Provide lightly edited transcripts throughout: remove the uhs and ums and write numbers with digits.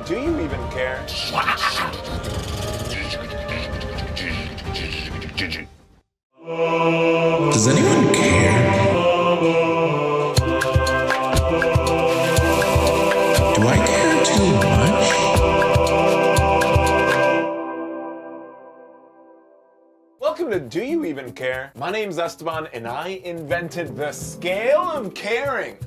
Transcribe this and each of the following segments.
Do you even care? Does anyone care? Do I care too much? Welcome to Do You Even Care? My name's Esteban and I invented the scale of caring.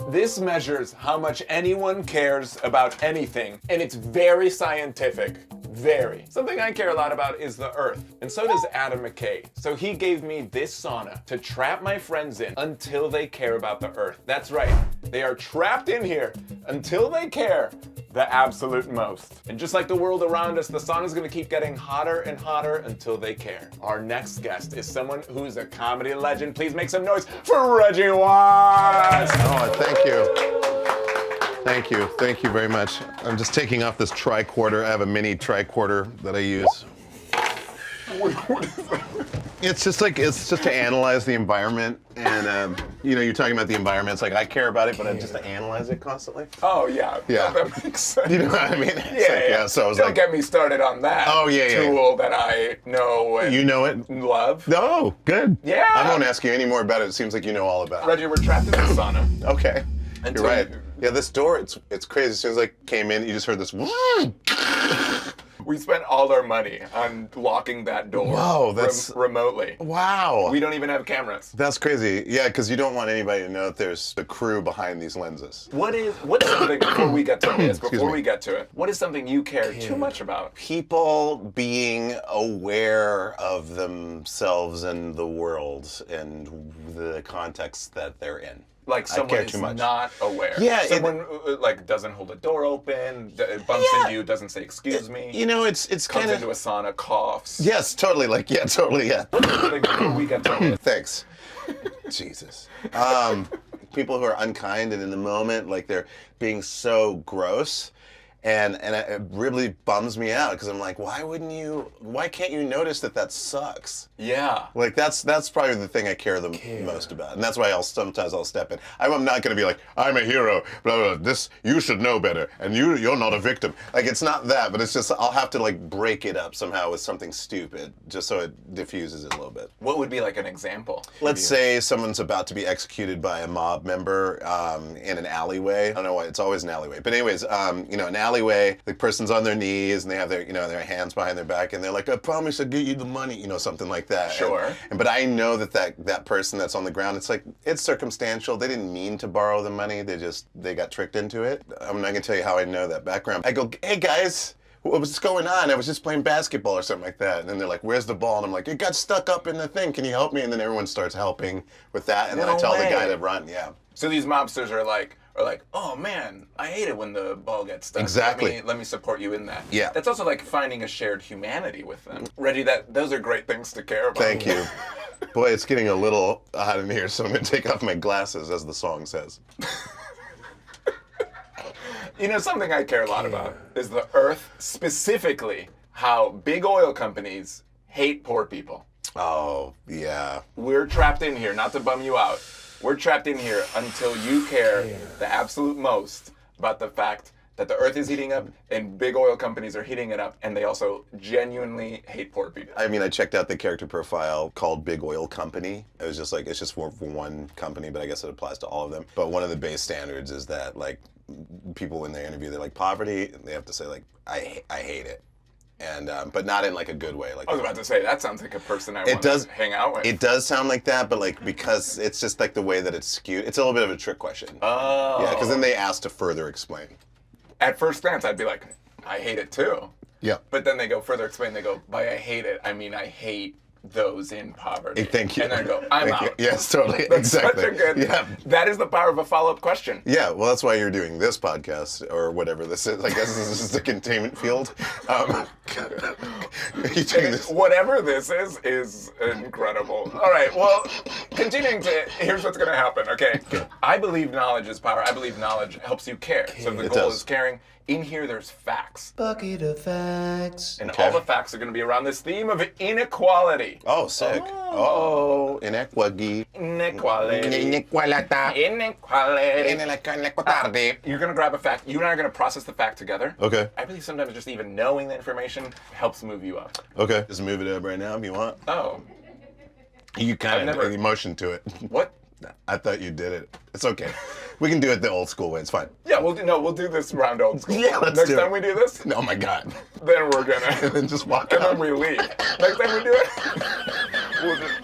This measures how much anyone cares about anything, and it's very scientific. Very. Something I care a lot about is the Earth, and so does Adam McKay. So he gave me this sauna to trap my friends in until they care about the Earth. That's right, they are trapped in here until they care the absolute most. And just like the world around us, the sauna's gonna keep getting hotter and hotter until they care. Our next guest is someone who's a comedy legend. Please make some noise for Reggie Watts! Oh, thank you. Thank you. Thank you very much. I'm just taking off this tricorder. I have a mini tricorder that I use. What is that? It's just to analyze the environment, and you're talking about the environment. It's like I care about it, but I just to analyze it constantly. Oh yeah, Yeah. that makes sense. You know what I mean? Yeah. So I was Don't like, get me started on that. Oh, yeah. Tool that I know and you know it? love. No, good. Yeah. I won't ask you any more about it. It seems like you know all about it. Reggie, we're trapped in the sauna. Okay. Until You're right. you- Yeah, this door, it's crazy. As soon as I came in, you just heard this. We spent all our money on locking that door. Whoa, that's- remotely. Wow. We don't even have cameras. That's crazy. Yeah, because you don't want anybody to know that there's the crew behind these lenses. What's something before we get to this? Excuse Before me. we get to it, what is something you care too much about? People being aware of themselves and the world and the context that they're in. Like I someone care is too much. not aware. Yeah, Someone like doesn't hold a door open, bumps into you, doesn't say excuse me. You know, it's comes kind of. into a sauna, coughs. Yes, totally. Totally. Yeah. Like, before we get to it. Thanks. Jesus. People who are unkind and in the moment, like they're being so gross. And it really bums me out because I'm like, why can't you notice that sucks? Yeah. Like that's probably the thing I care the most about, and that's why sometimes I'll step in. I'm not going to be like, I'm a hero, blah, blah, blah. This, you should know better, and you're not a victim. Like it's not that, but it's just I'll have to like break it up somehow with something stupid, just so it diffuses it a little bit. What would be like an example? Let's say someone's about to be executed by a mob member in an alleyway. I don't know why it's always an alleyway, but anyways, an alleyway. The person's on their knees and they have their hands behind their back, and they're like, I promise I'll get you the money, something like that. Sure. But I know that person that's on the ground, it's like, it's circumstantial. They didn't mean to borrow the money. They got tricked into it. I'm not gonna tell you how I know that background. I go, hey guys, what's going on? I was just playing basketball or something like that. And then they're like, where's the ball? And I'm like, it got stuck up in the thing. Can you help me? And then everyone starts helping with that. And then I tell the guy to run. Yeah. So these mobsters are like, oh man, I hate it when the ball gets stuck. Exactly. Let me support you in that. Yeah. That's also like finding a shared humanity with them. Reggie, those are great things to care about. Thank you. Boy, it's getting a little hot in here, so I'm going to take off my glasses, as the song says. Something I care a lot about is the Earth, specifically how big oil companies hate poor people. Oh, yeah. We're trapped in here, not to bum you out. We're trapped in here until you care the absolute most about the fact that the Earth is heating up and big oil companies are heating it up, and they also genuinely hate poor people. I mean, I checked out the character profile called Big Oil Company. It was just like, it's just for one company, but I guess it applies to all of them. But one of the base standards is that, like, people in their interview, they're like, poverty, they have to say, like, I hate it. And but not in like a good way. Like I was about to say, that sounds like a person I want to hang out with. It does sound like that, but like because it's just like the way that it's skewed. It's a little bit of a trick question. Oh. Yeah, because then they ask to further explain. At first glance, I'd be like, I hate it too. Yeah. But then they go further explain. They go, by I hate it, I mean I hate those in poverty. Thank you. And then I go, I'm Thank out. you. Yes, totally. That's exactly. such a good. Yeah. That is the power of a follow-up question. Yeah, well, that's why you're doing this podcast or whatever this is. I guess this is the containment field. You taking this? Whatever this is incredible. All right, well, here's what's going to happen, okay? I believe knowledge is power. I believe knowledge helps you care. So the goal is caring. In here, there's facts. Bucket of facts. And all the facts are going to be around this theme of inequality. Oh, sick. Oh, inequity. Inequality. Inequality. Inequality. You're going to grab a fact. You and I are going to process the fact together. Okay. I believe sometimes just even knowing the information helps move you up. Okay. Just move it up right now if you want. Oh. You kind of emotion to it. What? I thought you did it. It's okay. We can do it the old school way. It's fine. Yeah, we'll do this round old school. Yeah, let's Next do time it. we do this, Oh my God. then we're gonna And then just walk and out. then we leave. Next time we do it,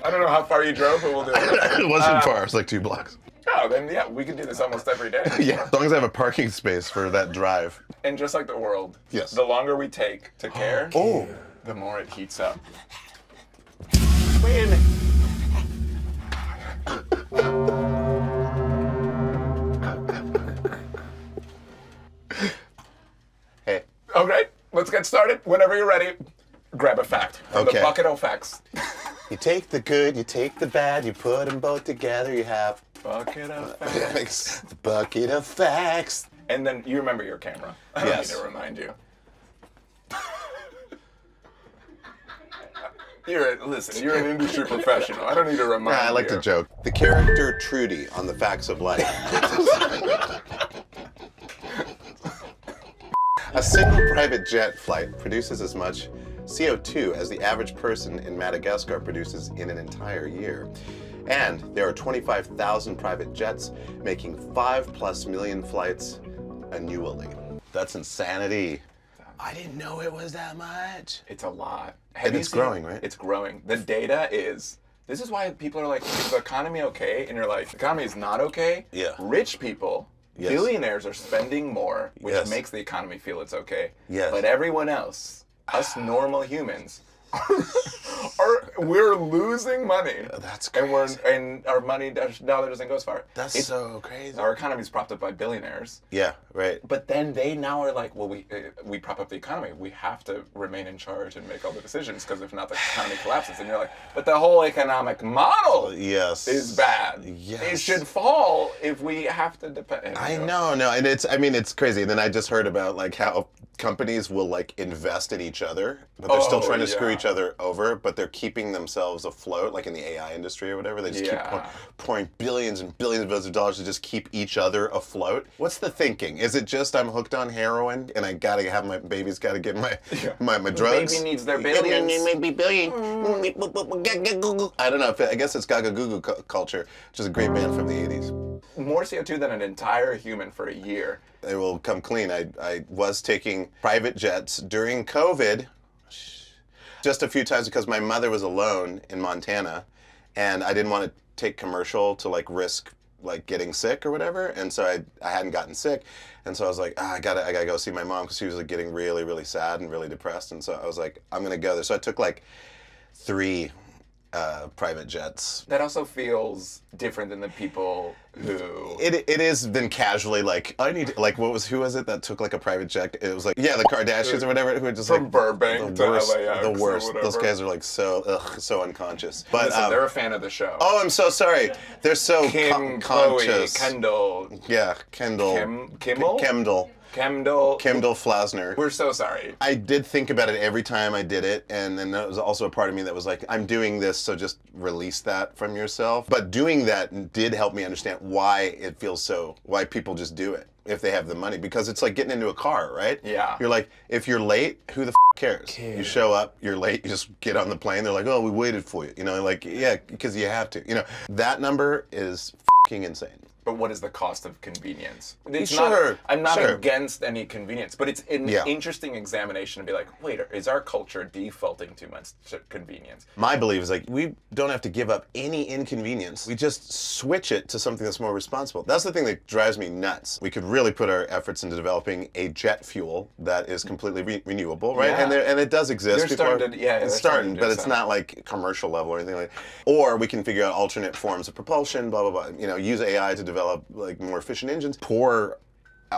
I don't know how far you drove, but we'll do it. It wasn't far. It was like 2 blocks. Oh, then yeah, we can do this almost every day. Yeah. As long as I have a parking space for that drive. And just like the world, Yes. the longer we take to care, the more it heats up. Wait a minute. Hey. Okay, let's get started. Whenever you're ready, grab a fact. From Okay. The bucket of facts. You take the good, you take the bad, you put them both together, you have Bucket of facts. the bucket of facts. And then you remember your camera. I don't Yes. need to remind you. Listen, you're an industry professional. I don't need to remind you. I like to joke. The character Trudy on the Facts of Life. A single private jet flight produces as much CO2 as the average person in Madagascar produces in an entire year. And there are 25,000 private jets making 5+ million flights annually. That's insanity. I didn't know it was that much. It's a lot. And it's growing, right? It's growing. The data is. This is why people are like, is the economy okay? And you're like, the economy is not okay. Yeah. Rich people, Yes. billionaires are spending more, which Yes. makes the economy feel it's okay. Yes. But everyone else, us normal humans, we're losing money. That's And crazy. and our money dollar doesn't go as far. That's It's- so crazy. Our economy's propped up by billionaires. Yeah, right. But then they now are like, well, we prop up the economy. We have to remain in charge and make all the decisions because if not, the economy collapses. And you're like, but the whole economic model Yes. is bad. Yes. It should fall if we have to depend. I know, no, and it's crazy. And then I just heard about like how companies will like invest in each other, but they're still trying to screw yeah. each other over, but they're keeping themselves afloat, like in the AI industry or whatever. They just keep pouring billions and billions of dollars to just keep each other afloat. What's the thinking? Is it just I'm hooked on heroin and I gotta have my baby's gotta get my drugs? Baby needs their billions. Maybe billion. I don't know. I guess it's Gaga Goo Goo culture, which is a great band from the 80s. More CO2 than an entire human for a year. It will come clean. I was taking private jets during COVID just a few times because my mother was alone in Montana and I didn't want to take commercial to like risk like getting sick or whatever. And so I hadn't gotten sick. And so I was like, I gotta go see my mom because she was like getting really, really sad and really depressed. And so I was like, I'm gonna go there. So I took like 3 private jets. That also feels different than the people who... It is then casually like I need like who was it that took like a private jet? It was like the Kardashians or whatever who were just From like Burbank the to worst, LAX the or worst. whatever. Those guys are like so unconscious. But Listen, they're a fan of the show. oh, I'm so sorry. They're so Kim, conscious. Chloe, Kendall, Yeah, Kendall. Kimmel? Kendall Flasner. We're so sorry. I did think about it every time I did it, and then there was also a part of me that was like, I'm doing this, so just release that from yourself. But doing that did help me understand why it feels why people just do it if they have the money. Because it's like getting into a car, right? Yeah. You're like, if you're late, who the cares? You show up, you're late, you just get on the plane, they're like, oh, we waited for you. You know, like, yeah, because you have to. You know, that number is insane. But what is the cost of convenience? It's Sure, I'm not sure. against any convenience, but it's an interesting examination to be like, wait, is our culture defaulting too much to convenience? My belief is like, we don't have to give up any inconvenience. We just switch it to something that's more responsible. That's the thing that drives me nuts. We could really put our efforts into developing a jet fuel that is completely renewable, right? Yeah. And it does exist. They're starting to- yeah, it's they're starting, starting to but do it's so. not like commercial level or anything like that. Or we can figure out alternate forms of propulsion, blah, blah, blah. You know, use AI to develop like more efficient engines. Poor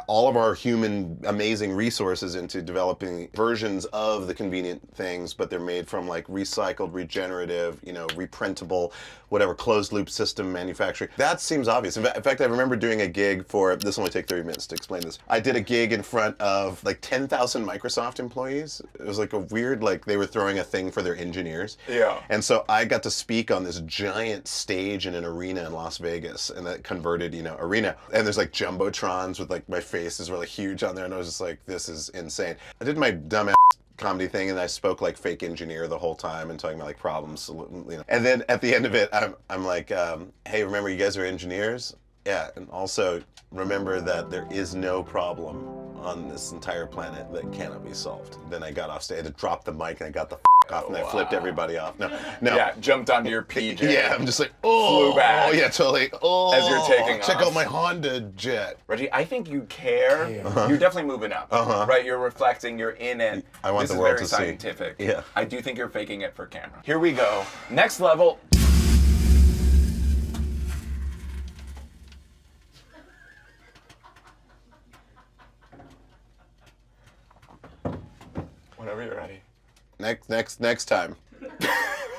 all of our human amazing resources into developing versions of the convenient things, but they're made from like recycled, regenerative, reprintable, whatever, closed loop system manufacturing. That seems obvious. In fact, I remember doing a gig for, this only take 30 minutes to explain this. I did a gig in front of like 10,000 Microsoft employees. It was like a weird, like they were throwing a thing for their engineers. Yeah. And so I got to speak on this giant stage in an arena in Las Vegas, and that converted, arena. And there's like jumbotrons with like my face is really huge on there, and I was just like, this is insane. I did my dumbass comedy thing, and I spoke like fake engineer the whole time and talking about like problems, And then at the end of it, I'm like, hey, remember you guys are engineers? Yeah, and also remember that there is no problem on this entire planet that cannot be solved. Then I got off stage, I had to drop the mic, and I got the off, and I flipped everybody off. No. Yeah, jumped onto your PJ. Yeah, I'm just like, oh. Flew back. Oh, yeah, totally. Oh. As you're taking check off. out my Honda jet. Reggie, I think you care. You're definitely moving up, right? You're reflecting, you're in it. I want this the is world very to see. scientific. Yeah. I do think you're faking it for camera. Here we go. Next level. Whenever you're ready. Next time.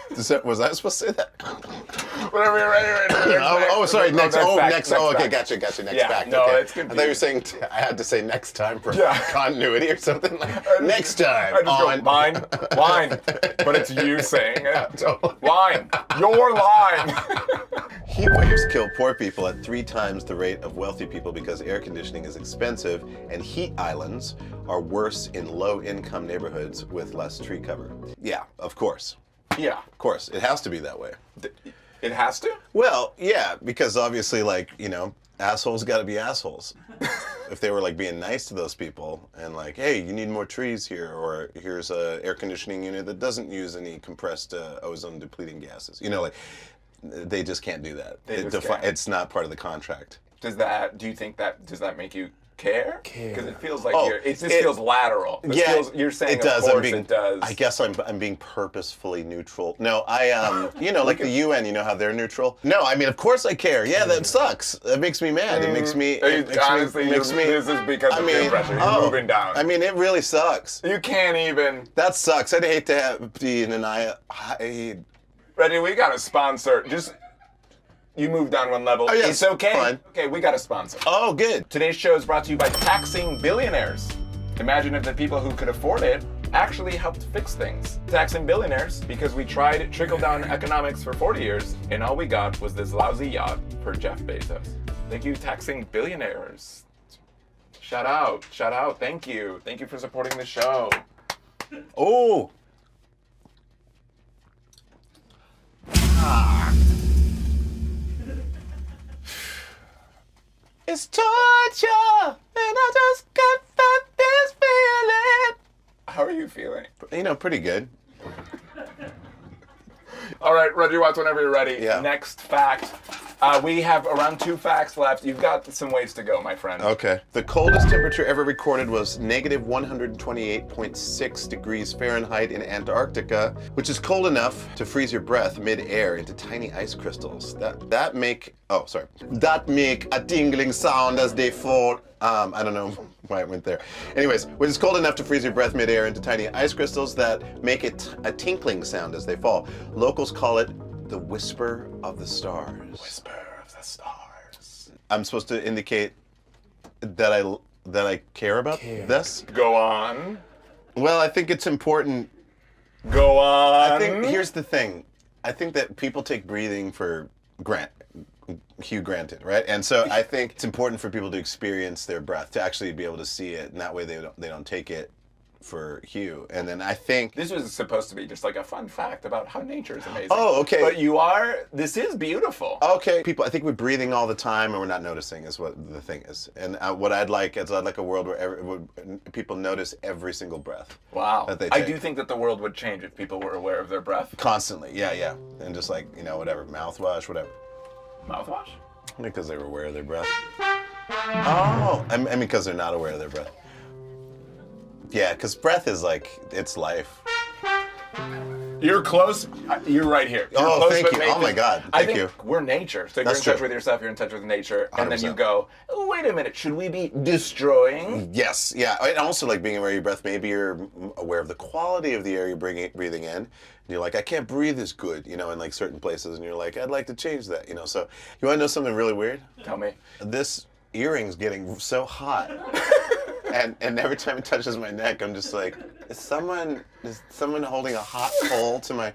Was I supposed to say that? Whenever you're ready. Sorry. Next. Next Okay, fact. gotcha. Next Yeah, fact. no, okay. it's good. I thought you were saying I had to say next time for Yeah. continuity or something. Like, next time. I just go, on. line, but it's you saying it. Totally. Line, your line. Heat waves kill poor people at 3 times the rate of wealthy people because air conditioning is expensive, and heat islands are worse in low-income neighborhoods with less tree cover. Yeah, of course. Yeah, Of course. It has to be that way. it has to. Well, yeah, because obviously, like, assholes got to be assholes. If they were like being nice to those people and like, hey, you need more trees here, or here's a air conditioning unit that doesn't use any compressed ozone depleting gases. They just can't do that. It's not part of the contract. Does you think does that make you care? Because it feels like it feels lateral. You're saying it does. Of course it does. I guess I'm being purposefully neutral. No, like the UN, how they're neutral. No, I mean, of course I care. Yeah, that sucks. That makes me mad. It makes me. Honestly, this is because of peer pressure. You're moving down. I mean, it really sucks. You can't even. That sucks. I'd hate to be in Reggie, we got a sponsor. You moved down one level. Oh, yeah, it's okay. fine. Okay, we got a sponsor. Oh, good. Today's show is brought to you by taxing billionaires. Imagine if the people who could afford it actually helped fix things. Taxing billionaires because we tried trickle-down economics for 40 years, and all we got was this lousy yacht for Jeff Bezos. Thank you, taxing billionaires. Shout out. Thank you. Thank you for supporting the show. Oh. It's torture, and I just can't find this feeling. How are you feeling? Pretty good. All right, Reggie Watts, whenever you're ready. Yeah. Next fact. We have around 2 facts left. You've got some ways to go, my friend. Okay. The coldest temperature ever recorded was negative 128.6 degrees Fahrenheit in Antarctica, which is cold enough to freeze your breath mid-air into tiny ice crystals. That make a tingling sound as they fall. I don't know why it went there. Anyways, which is cold enough to freeze your breath mid-air into tiny ice crystals that make it a tinkling sound as they fall. Locals call it the whisper of the stars. Whisper of the stars. I'm supposed to indicate that I care about this? Go on. Well, I think it's important. Go on. I think here's the thing. I think that people take breathing for granted, right? And so I think it's important for people to experience their breath, to actually be able to see it, and that way they don't take it for Hugh. And then I think this was supposed to be just like a fun fact about how nature is amazing. Oh, okay. But this is beautiful. Okay. I think we're breathing all the time and we're not noticing is what the thing is. And what I'd like is a world where people notice every single breath. Wow. That they I take. do think that the world would change if people were aware of their breath. Constantly. Yeah. And just like, whatever, mouthwash, whatever. Mouthwash? Because they were aware of their breath. Oh, I mean, because they're not aware of their breath. Yeah, because breath is like, it's life. You're close. You're right here. You're Oh, close, thank but you. maybe- Oh my God. I Thank think you. we're nature. So That's you're in touch true. with yourself, you're in touch with nature, and then you 100%. go, oh, wait a minute, should we be destroying? Yes, yeah. And also like being aware of your breath. Maybe you're aware of the quality of the air you're breathing in. And you're like, I can't breathe as good, in like certain places. And you're like, I'd like to change that, So you want to know something really weird? Tell me. This earring's getting so hot. and every time it touches my neck, I'm just like, is someone holding a hot coal to my...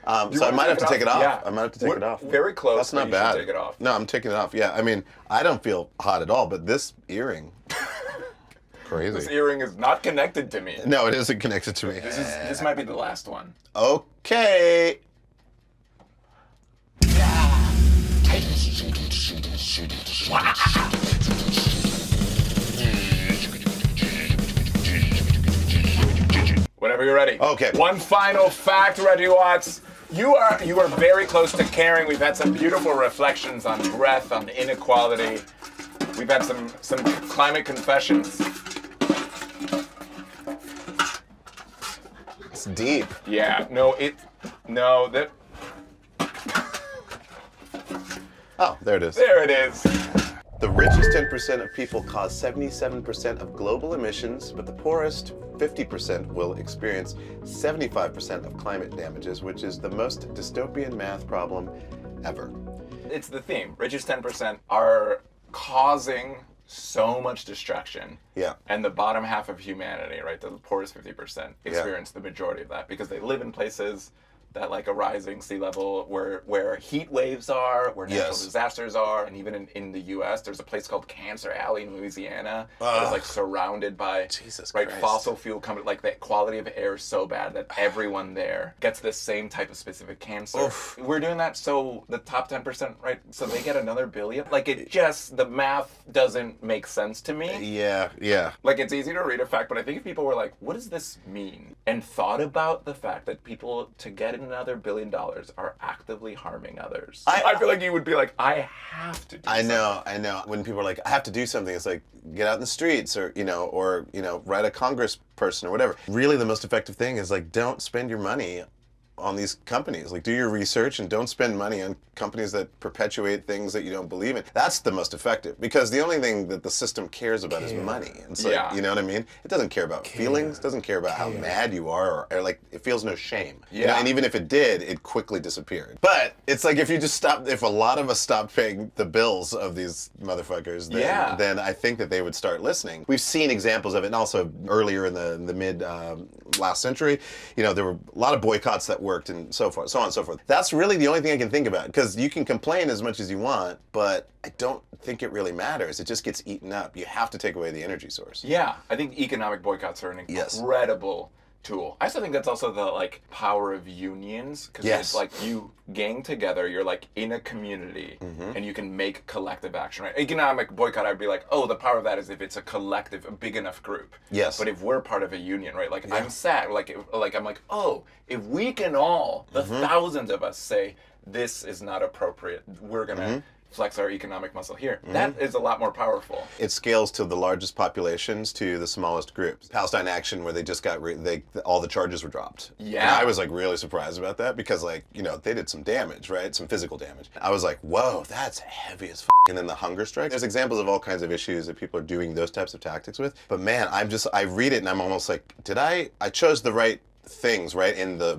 so I might have to take it off. Yeah. I might have to take We're it off. very close, That's but not you should bad. take it off. No, I'm taking it off. Yeah, I mean, I don't feel hot at all, but this earring, crazy. This earring is not connected to me. No, it isn't connected to me. This might be the last one. Okay. Whenever you're ready. Okay. One final fact, Reggie Watts. You are very close to caring. We've had some beautiful reflections on breath, on inequality. We've had some climate confessions. It's deep. Yeah. That. Oh, there it is. There it is. The richest 10% of people cause 77% of global emissions, but the poorest 50% will experience 75% of climate damages, which is the most dystopian math problem ever. It's the theme. Richest 10% are causing so much destruction. Yeah. And the bottom half of humanity, right, the poorest 50%, experience the majority of that because they live in places that like a rising sea level where heat waves are, where natural Yes. disasters are, and even in the US, there's a place called Cancer Alley in Louisiana that is like surrounded by Jesus right Christ. fossil fuel companies. Like the quality of air is so bad that everyone there gets this same type of specific cancer. Oof. We're doing that so the top 10%, right? So they get another billion. Like the math doesn't make sense to me. Yeah. Like, it's easy to read a fact, but I think if people were like, what does this mean? And thought about the fact that people, to get another $1 billion, are actively harming others. I feel like you would be like, I have to do I something. know. When people are like, I have to do something, it's like, get out in the streets or write a congressperson or whatever. Really, the most effective thing is like, don't spend your money on these companies. Like, do your research and don't spend money on companies that perpetuate things that you don't believe in. That's the most effective, because the only thing that the system cares about is money. It's like, Yeah. you know what I mean? It doesn't care about feelings, doesn't care about how mad you are, or like, it feels no shame. Yeah. And even if it did, it quickly disappeared. But it's like, if a lot of us stopped paying the bills of these motherfuckers, then I think that they would start listening. We've seen examples of it, and also earlier in the mid last century, there were a lot of boycotts that worked and so on and so forth. That's really the only thing I can think about, because you can complain as much as you want, but I don't think it really matters. It just gets eaten up. You have to take away the energy source. Yeah, I think economic boycotts are an incredible tool. I also think that's also the power of unions, because it's like you gang together, you're like in a community, and you can make collective action, right? Economic boycott, I'd be like, oh, the power of that is if it's a collective, a big enough group. Yes. But if we're part of a union, right? Like, I'm sad, I'm like, oh, if we can all, the thousands of us, say, this is not appropriate, we're gonna flex our economic muscle here. That is a lot more powerful. It scales to the largest populations to the smallest groups. Palestine Action, where they just got all the charges were dropped. Yeah. And I was really surprised about that, because they did some damage, right? Some physical damage. I was like, whoa, that's heavy as f***. And then the hunger strike. There's examples of all kinds of issues that people are doing those types of tactics with. But man, I read it and I'm almost like, I chose the right things, right, in the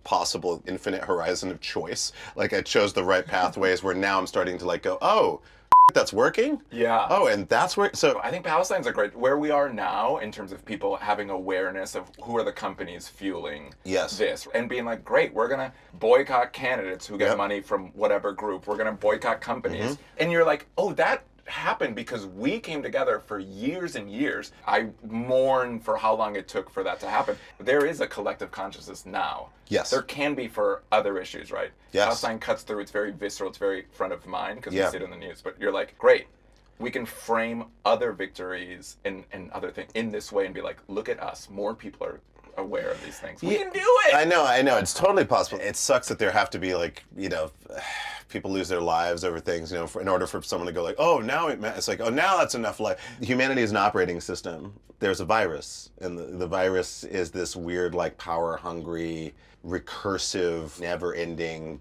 possible infinite horizon of choice. Like, I chose the right pathways, where now I'm starting to go, oh, that's working? Yeah. Oh, and that's where, so I think Palestine's a great, where we are now in terms of people having awareness of who are the companies fueling this, and being like, great, we're gonna boycott candidates who get money from whatever group, we're gonna boycott companies, and you're like, oh, that happened because we came together for years and years. I mourn for how long it took for that to happen. There is a collective consciousness now. Yes. There can be for other issues, right? Yes. Palestine cuts through, it's very visceral, it's very front of mind because we see it in the news. But you're like, great, we can frame other victories and other things in this way and be like, look at us, more people are aware of these things. We can do it! I know, it's totally possible. It sucks that there have to be People lose their lives over things, you know, in order for someone to go like, oh, now it's like, oh, now that's enough life. Humanity is an operating system. There's a virus, and the virus is this weird, like, power-hungry, recursive, never-ending,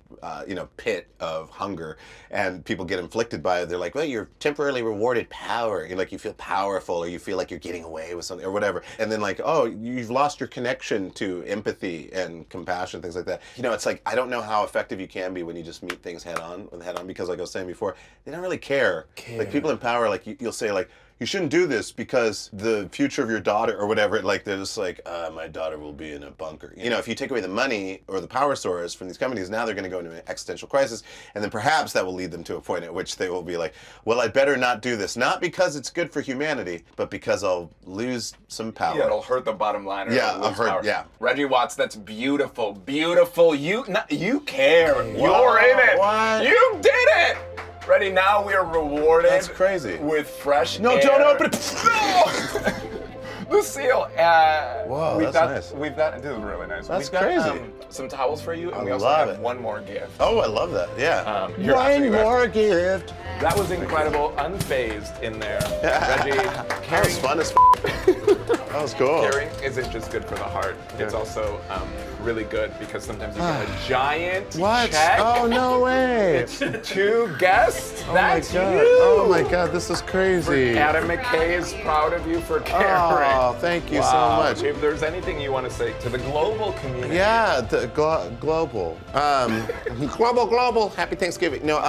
pit of hunger, and people get inflicted by it. They're like, well, you're temporarily rewarded power. You're like, you feel powerful, or you feel like you're getting away with something, or whatever. And then like, oh, you've lost your connection to empathy and compassion, things like that. You know, it's like, I don't know how effective you can be when you just meet things head on, because like I was saying before, they don't really care. Like people in power, like you'll say like, you shouldn't do this because the future of your daughter or whatever, like they're just like, my daughter will be in a bunker. You know, if you take away the money or the power source from these companies, now they're going to go into an existential crisis, and then perhaps that will lead them to a point at which they will be like, well, I'd better not do this. Not because it's good for humanity, but because I'll lose some power. Yeah, it'll hurt the bottom line. Or Yeah, it'll lose power. yeah. Reggie Watts, that's beautiful. Beautiful. You care. Wow. You're in it. What? You did it. Ready, now we are rewarded. That's crazy. With fresh No, air. don't open it. No! The seal. Whoa, We've that's got, nice. We've got, this is really nice. That's we've got, crazy. Some towels for you, and I we also love have it. one more gift. Oh, I love that. Yeah. You're One absolutely right. more gift. That was incredible, unfazed in there. Reggie, That was fun as That was cool. caring isn't just good for the heart. It's also really good because sometimes you get a giant What? check. Oh, no way. It's 2 guests. That's oh my God. you. Oh my God, this is crazy. Adam McKay is proud of you for caring. Oh, thank you so much. If there's anything you want to say to the global community. Yeah, the global. Global. Happy Thanksgiving. No,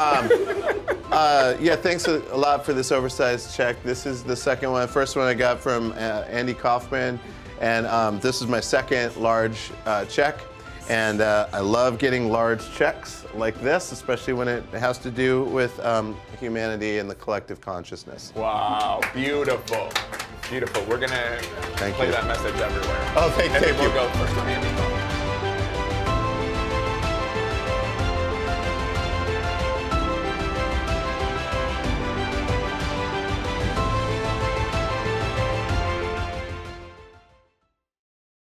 yeah, thanks a lot for this oversized check. This is the second one. First one I got from Andy Kaufman, and this is my second large check. And I love getting large checks like this, especially when it has to do with humanity and the collective consciousness. Wow, beautiful. Beautiful. We're going to play you. that message everywhere. Oh, thank and you. We'll go first with Andy.